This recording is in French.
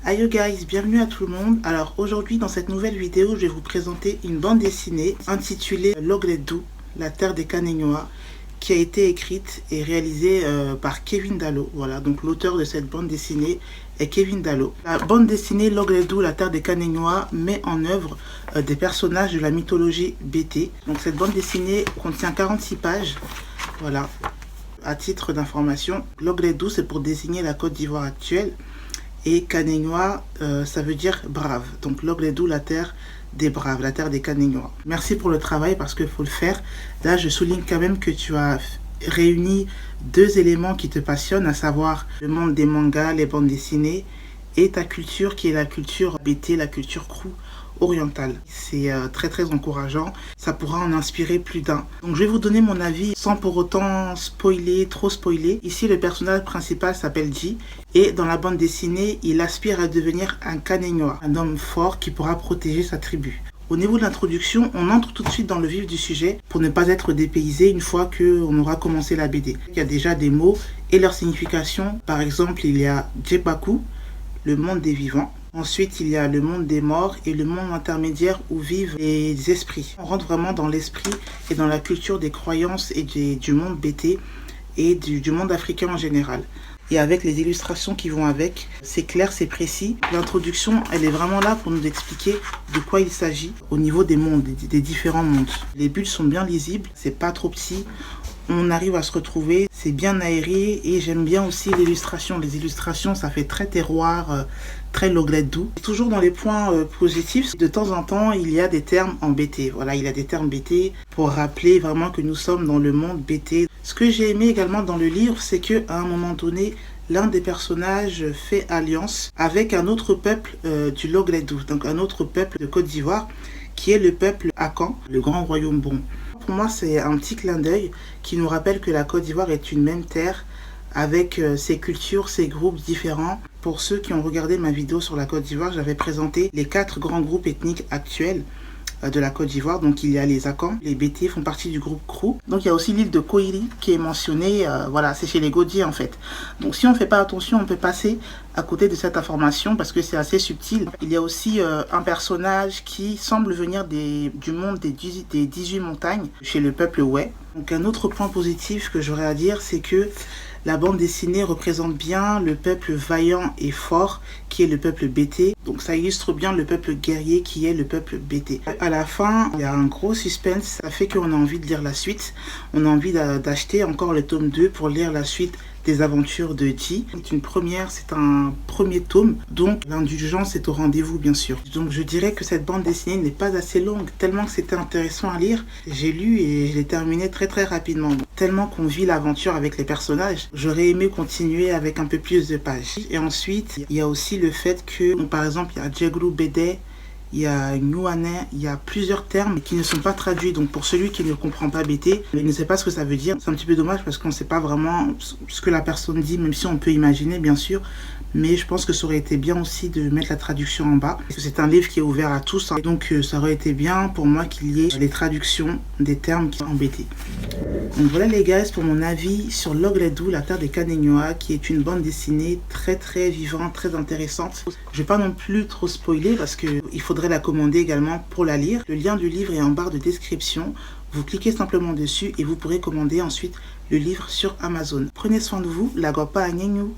Hi you guys, bienvenue à tout le monde. Alors aujourd'hui dans cette nouvelle vidéo, je vais vous présenter une bande dessinée intitulée Logledou, la terre des Kanénois, qui a été écrite et réalisée par Kevin Dallo. Voilà, donc l'auteur de cette bande dessinée est Kevin Dallo. La bande dessinée Logledou, la terre des Kanénois met en œuvre des personnages de la mythologie BT. Donc cette bande dessinée contient 46 pages. Voilà. À titre d'information, Logledou c'est pour désigner la Côte d'Ivoire actuelle. Et Kanénois, ça veut dire brave. Donc Logledou, la terre des braves, la terre des Kanénois. Merci pour le travail parce qu'il faut le faire. Là, je souligne quand même que tu as réuni deux éléments qui te passionnent, à savoir le monde des mangas, les bandes dessinées, et ta culture qui est la culture BT, la culture crew orientale. C'est très encourageant. Ça pourra en inspirer plus d'un. Donc je vais vous donner mon avis sans pour autant spoiler, trop spoiler. Ici le personnage principal s'appelle Ji et dans la bande dessinée il aspire à devenir un Kanénois, un homme fort qui pourra protéger sa tribu. Au niveau de l'introduction, on entre tout de suite dans le vif du sujet pour ne pas être dépaysé une fois qu'on aura commencé la BD. Il y a déjà des mots et leur signification. Par exemple, il y a Djebaku, le monde des vivants. Ensuite, il y a le monde des morts et le monde intermédiaire où vivent les esprits. On rentre vraiment dans l'esprit et dans la culture des croyances et du monde BT et du monde africain en général. Et avec les illustrations qui vont avec, c'est clair, c'est précis. L'introduction, elle est vraiment là pour nous expliquer de quoi il s'agit au niveau des mondes, des différents mondes. Les bulles sont bien lisibles, c'est pas trop petit. On arrive à se retrouver, c'est bien aéré et j'aime bien aussi l'illustration. Les illustrations, ça fait très terroir, très Logledou. Toujours dans les points positifs, de temps en temps, il y a des termes en BT. Voilà, il y a des termes BT pour rappeler vraiment que nous sommes dans le monde BT. Ce que j'ai aimé également dans le livre, c'est qu'à un moment donné, l'un des personnages fait alliance avec un autre peuple du Logledou, donc un autre peuple de Côte d'Ivoire, qui est le peuple Akan, le grand royaume bon. Pour moi, c'est un petit clin d'œil qui nous rappelle que la Côte d'Ivoire est une même terre avec ses cultures, ses groupes différents. Pour ceux qui ont regardé ma vidéo sur la Côte d'Ivoire, j'avais présenté les 4 grands groupes ethniques actuels de la Côte d'Ivoire. Donc il y a les Akans, les BT font partie du groupe Crew. Donc il y a aussi l'île de Koiri qui est mentionnée, voilà, c'est chez les Godiers en fait. Donc si on ne fait pas attention, on peut passer à côté de cette information parce que c'est assez subtil. Il y a aussi un personnage qui semble venir du monde des 18 montagnes chez le peuple Oué. Donc un autre point positif que j'aurais à dire, c'est que la bande dessinée représente bien le peuple vaillant et fort qui est le peuple BT. Donc ça illustre bien le peuple guerrier qui est le peuple BT. À la fin, il y a un gros suspense. Ça fait qu'on a envie de lire la suite. On a envie d'acheter encore le tome 2 pour lire la suite des aventures de Ji. C'est une première, c'est un premier tome, donc l'indulgence est au rendez-vous bien sûr. Donc je dirais que cette bande dessinée n'est pas assez longue, tellement que c'était intéressant à lire. J'ai lu et je l'ai terminé très rapidement. Tellement qu'on vit l'aventure avec les personnages, j'aurais aimé continuer avec un peu plus de pages. Et ensuite, il y a aussi le fait que, donc, par exemple, il y a Djeglou Bédé, il y a Nyuané, il y a plusieurs termes qui ne sont pas traduits. Donc pour celui qui ne comprend pas BT, il ne sait pas ce que ça veut dire. C'est un petit peu dommage parce qu'on ne sait pas vraiment ce que la personne dit, même si on peut imaginer bien sûr. Mais je pense que ça aurait été bien aussi de mettre la traduction en bas. C'est un livre qui est ouvert à tous. Et donc ça aurait été bien pour moi qu'il y ait les traductions des termes qui sont en BT. Donc voilà les gars pour mon avis sur Logledou, la terre des Kanénois, qui est une bande dessinée très vivante, très intéressante. Je vais pas non plus trop spoiler parce que il faudrait la commander également pour la lire. Le lien du livre est en barre de description. Vous cliquez simplement dessus et vous pourrez commander ensuite le livre sur Amazon. Prenez soin de vous, la gopa à Gnenou.